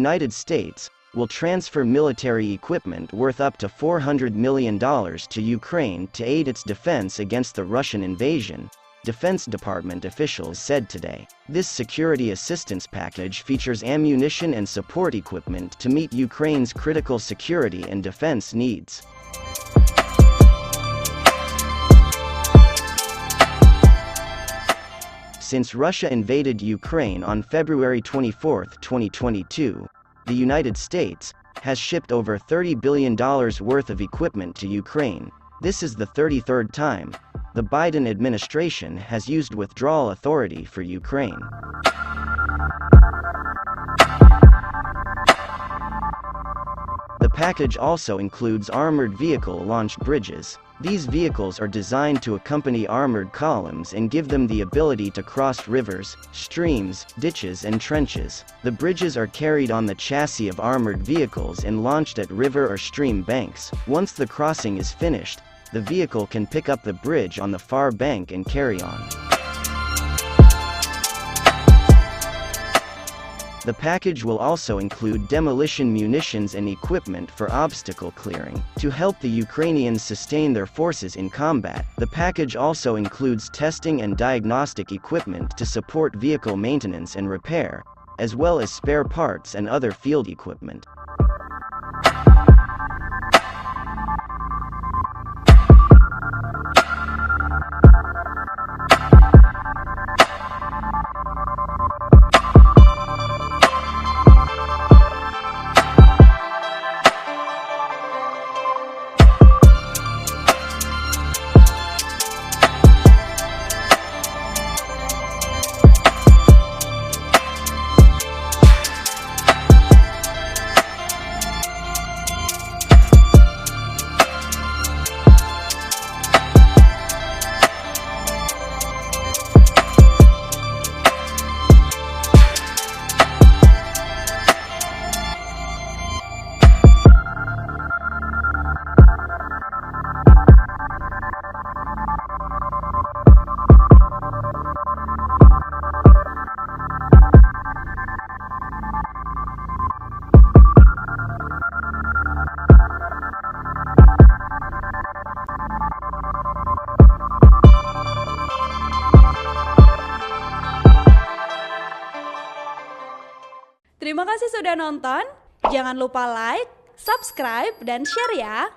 United States will transfer military equipment worth up to $400 million to Ukraine to aid its defense against the Russian invasion, Defense Department officials said today. This security assistance package features ammunition and support equipment to meet Ukraine's critical security and defense needs. Since Russia invaded Ukraine on February 24, 2022, the United States has shipped over $30 billion worth of equipment to Ukraine. This is the 33rd time the Biden administration has used withdrawal authority for Ukraine. The package also includes armored vehicle-launched bridges. These vehicles are designed to accompany armored columns and give them the ability to cross rivers, streams, ditches and trenches. The bridges are carried on the chassis of armored vehicles and launched at river or stream banks. Once the crossing is finished, the vehicle can pick up the bridge on the far bank and carry on. The package will also include demolition munitions and equipment for obstacle clearing. To help the Ukrainians sustain their forces in combat, the package also includes testing and diagnostic equipment to support vehicle maintenance and repair, as well as spare parts and other field equipment. Terima kasih sudah nonton. Jangan lupa like, subscribe, dan share ya.